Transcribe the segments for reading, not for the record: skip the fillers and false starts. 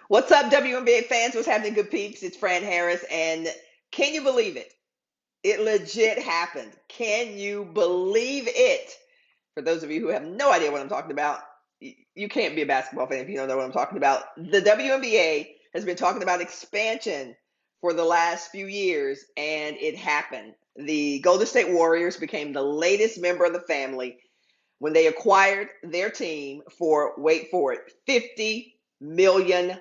What's up, WNBA fans? What's happening, good peeps? It's Fran Harris, and can you believe it? It legit happened. Can you believe it? For those of you who have no idea what I'm talking about, you can't be a basketball fan if you don't know what I'm talking about. The WNBA has been talking about expansion for the last few years, and it happened. The Golden State Warriors became the latest member of the family when they acquired their team for, wait for it, $50 million,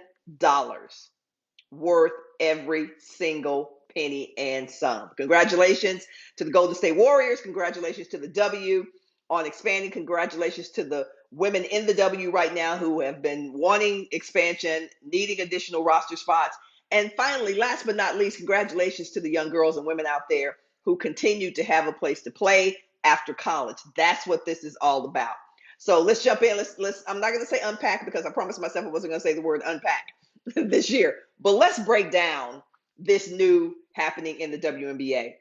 worth every single penny and some. Congratulations to the Golden State Warriors. Congratulations to the W on expanding. Congratulations to the women in the W right now who have been wanting expansion, needing additional roster spots. And finally, last but not least, congratulations to the young girls and women out there who continue to have a place to play after college. That's what this is all about. So let's jump in. Let's I'm not going to say unpack because I promised myself I wasn't going to say the word unpack this year. But let's break down this new happening in the WNBA.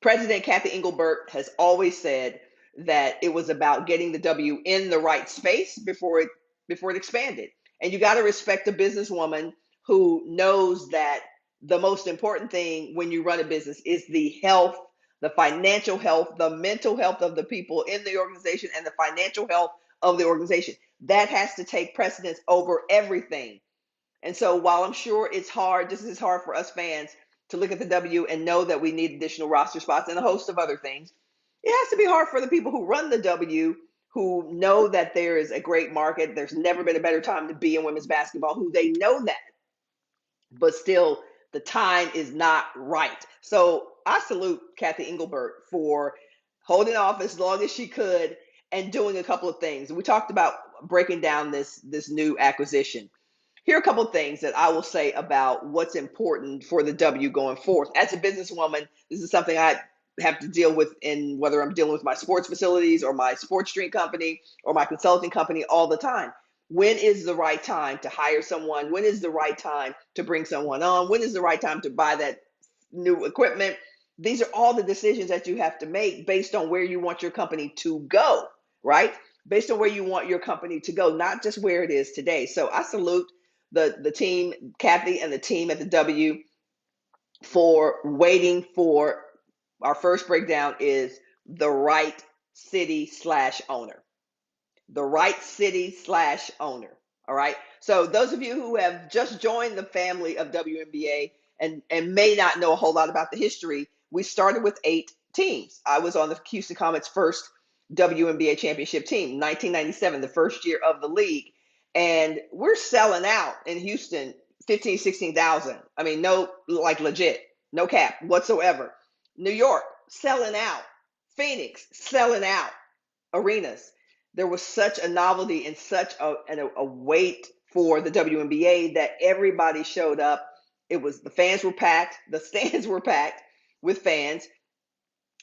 President Cathy Engelbert has always said that it was about getting the W in the right space before it expanded. And you got to respect a businesswoman who knows that the most important thing when you run a business is the health, the financial health, the mental health of the people in the organization, and the financial health of the organization. That has to take precedence over everything. And so while I'm sure it's hard, this is hard for us fans to look at the W and know that we need additional roster spots and a host of other things, it has to be hard for the people who run the W, who know that there is a great market. There's never been a better time to be in women's basketball, who they know that, but still the time is not right. So I salute Cathy Engelbert for holding off as long as she could and doing a couple of things. We talked about breaking down this new acquisition. Here are a couple of things that I will say about what's important for the W going forth. As a businesswoman, this is something I have to deal with in whether I'm dealing with my sports facilities or my sports drink company or my consulting company all the time. When is the right time to hire someone? When is the right time to bring someone on? When is the right time to buy that new equipment? These are all the decisions that you have to make based on where you want your company to go, right? Based on where you want your company to go, not just where it is today. So I salute the team, Cathy and the team at the W, for waiting for our first breakdown is the right city slash owner. The right city slash owner. All right. So those of you who have just joined the family of WNBA and may not know a whole lot about the history, we started with 8 teams. I was on the Houston Comets' first WNBA championship team, 1997, the first year of the league. And we're selling out in Houston 15, 16,000. I mean, no, like legit, no cap whatsoever. New York, selling out. Phoenix, selling out arenas. There was such a novelty and such a wait for the WNBA that everybody showed up. It was the fans were packed, the stands were packed with fans,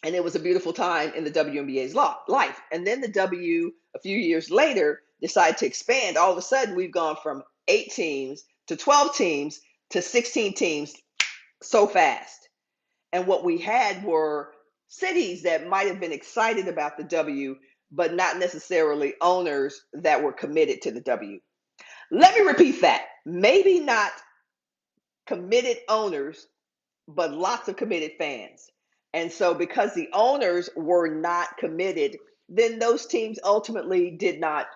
and it was a beautiful time in the WNBA's life. And then the W, a few years later, decided to expand. All of a sudden, we've gone from 8 teams to 12 teams to 16 teams so fast. And what we had were cities that might have been excited about the W, but not necessarily owners that were committed to the W. Let me repeat that. Maybe not committed owners, but lots of committed fans. And so because the owners were not committed, then those teams ultimately did not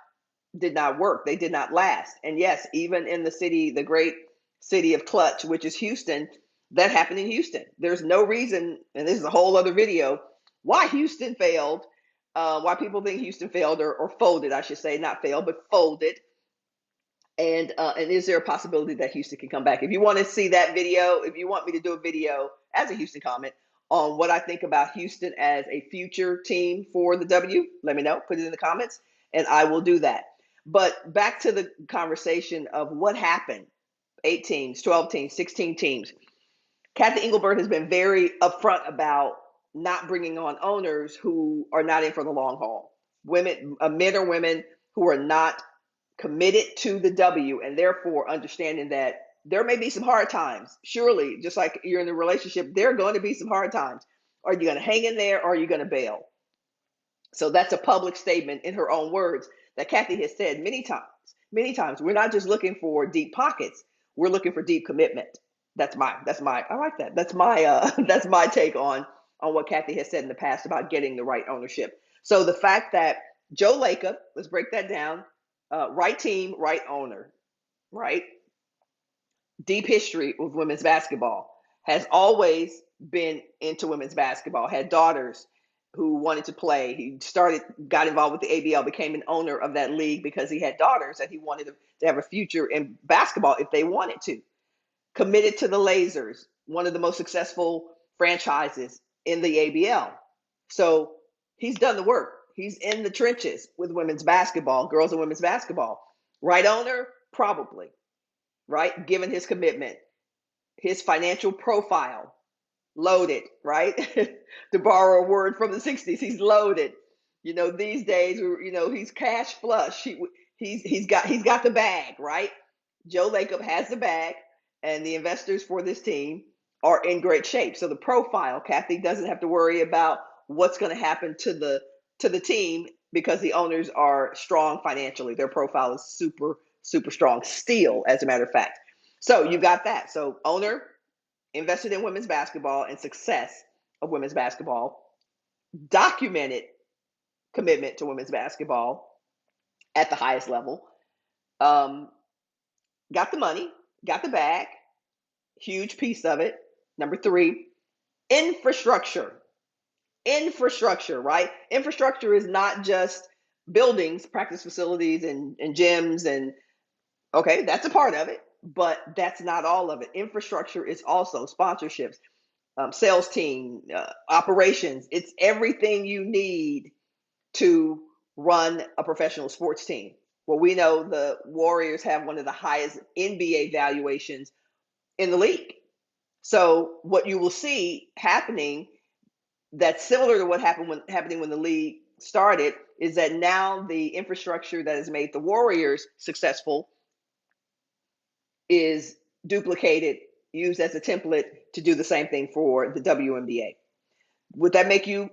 work. They did not last. And yes, even in the city, the great city of Clutch, which is Houston, that happened in Houston. There's no reason, and this is a whole other video, why Houston failed, why people think Houston failed or folded, I should say, not failed, but folded. And is there a possibility that Houston can come back? If you want to see that video, if you want me to do a video as a Houston comment on what I think about Houston as a future team for the W, let me know. Put it in the comments, and I will do that. But back to the conversation of what happened. 8 teams, 12 teams, 16 teams. Cathy Engelbert has been very upfront about not bringing on owners who are not in for the long haul. Women, men or women who are not committed to the W, and therefore understanding that there may be some hard times. Surely, just like you're in a relationship, there are going to be some hard times. Are you going to hang in there or are you going to bail? So that's a public statement in her own words that Cathy has said many times, we're not just looking for deep pockets, we're looking for deep commitment. I like that. That's my that's my take on what Cathy has said in the past about getting the right ownership. So the fact that Joe Lacob, let's break that down, right team, right owner, right? Deep history with women's basketball, has always been into women's basketball, had daughters who wanted to play. He got involved with the ABL, became an owner of that league because he had daughters and he wanted to have a future in basketball if they wanted to. Committed to the Lasers, one of the most successful franchises in the ABL. So he's done the work. He's in the trenches with women's basketball, girls and women's basketball. Right owner? Probably. Right? Given his commitment, his financial profile, loaded, right? To borrow a word from the 60s, he's loaded. These days, he's cash flush. He's got the bag, right? Joe Lacob has the bag, and the investors for this team are in great shape. So the profile, Cathy doesn't have to worry about what's going to happen to the team because the owners are strong financially. Their profile is super, super strong still, as a matter of fact. So you got that. So owner invested in women's basketball and success of women's basketball, documented commitment to women's basketball at the highest level, got the money, got the bag, huge piece of it. Number 3, infrastructure. Infrastructure, right? Infrastructure is not just buildings, practice facilities, and gyms, and okay, that's a part of it, but that's not all of it. Infrastructure is also sponsorships, sales team, operations. It's everything you need to run a professional sports team. Well, we know the Warriors have one of the highest NBA valuations in the league. So what you will see happening that's similar to what happening when the league started is that now the infrastructure that has made the Warriors successful is duplicated, used as a template to do the same thing for the WNBA. Would that make you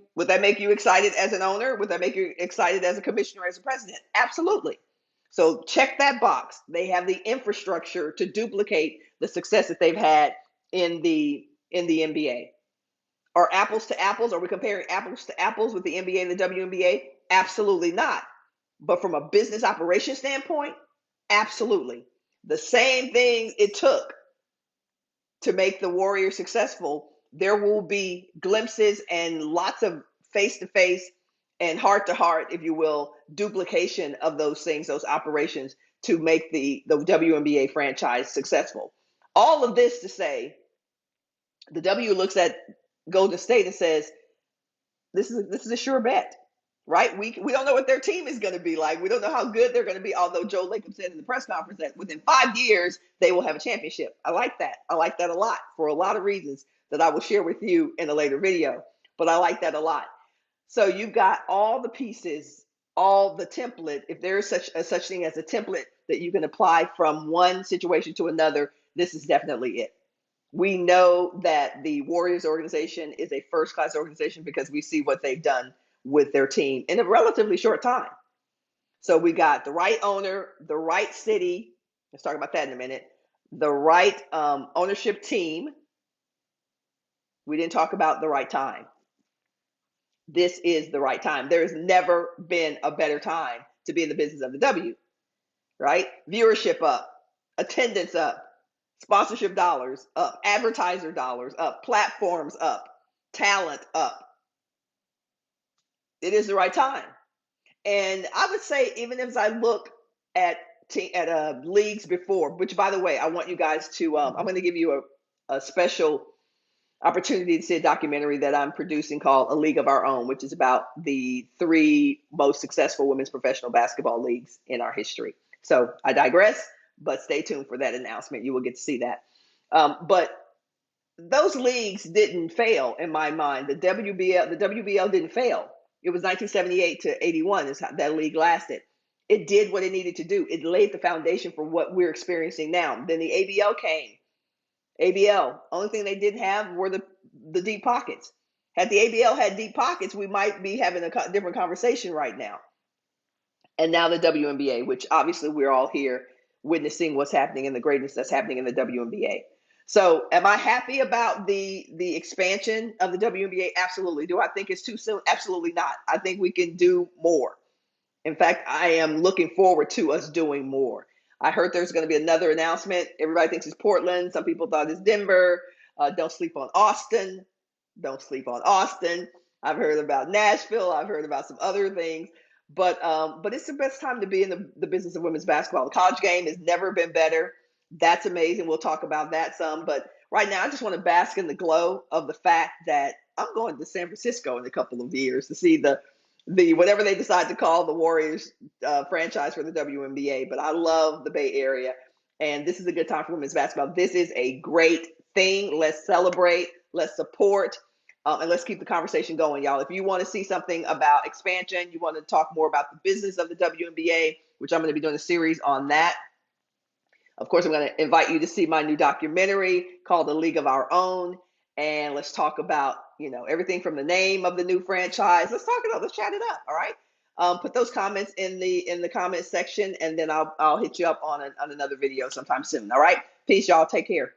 excited as an owner? Would that make you excited as a commissioner, as a president? Absolutely. So check that box. They have the infrastructure to duplicate the success that they've had in the NBA. Are apples to apples? Are we comparing apples to apples with the NBA and the WNBA? Absolutely not. But from a business operation standpoint, absolutely. The same things it took to make the Warriors successful, there will be glimpses and lots of face-to-face and heart-to-heart, if you will, duplication of those things, those operations, to make the WNBA franchise successful. All of this to say, the W looks at Golden State and says, this is a sure bet, right? We don't know what their team is going to be like. We don't know how good they're going to be, although Joe Lacob said in the press conference that within 5 years, they will have a championship. I like that. I like that a lot for a lot of reasons that I will share with you in a later video, but I like that a lot. So you've got all the pieces, all the template. If there is such thing as a template that you can apply from one situation to another, this is definitely it. We know that the Warriors organization is a first-class organization because we see what they've done with their team in a relatively short time. So we got the right owner, the right city. Let's talk about that in a minute. The right ownership team. We didn't talk about the right time. This is the right time. There has never been a better time to be in the business of the W, right? Viewership up, attendance up, sponsorship dollars up, advertiser dollars up, platforms up, talent up. It is the right time. And I would say, even as I look at leagues before, which, by the way, I want you guys to, I'm going to give you a special opportunity to see a documentary that I'm producing called A League of Our Own, which is about the 3 most successful women's professional basketball leagues in our history. So I digress, but stay tuned for that announcement. You will get to see that. But those leagues didn't fail in my mind. The WBL didn't fail. It was 1978 to 81 is how that league lasted. It did what it needed to do. It laid the foundation for what we're experiencing now. Then the ABL came. ABL, only thing they didn't have were the deep pockets. Had the ABL had deep pockets, we might be having a different conversation right now. and now the WNBA, which obviously we're all here witnessing what's happening and the greatness that's happening in the WNBA. So, am I happy about the expansion of the WNBA? Absolutely. Do I think it's too soon? Absolutely not. I think we can do more. In fact, I am looking forward to us doing more. I heard there's going to be another announcement. Everybody thinks it's Portland. Some people thought it's Denver. Don't sleep on Austin. Don't sleep on Austin. I've heard about Nashville. I've heard about some other things. But it's the best time to be in the business of women's basketball. The college game has never been better. That's amazing. We'll talk about that some. But right now, I just want to bask in the glow of the fact that I'm going to San Francisco in a couple of years to see the whatever they decide to call the Warriors franchise for the WNBA. But I love the Bay Area, and this is a good time for women's basketball. This is a great thing. Let's celebrate. Let's support. And let's keep the conversation going, y'all. If you want to see something about expansion, you want to talk more about the business of the WNBA, which I'm going to be doing a series on that. Of course, I'm going to invite you to see my new documentary called The League of Our Own. And let's talk about, everything from the name of the new franchise. Let's talk it up. Let's chat it up. All right. Put those comments in the comments section, and then I'll hit you up on another video sometime soon. All right. Peace, y'all. Take care.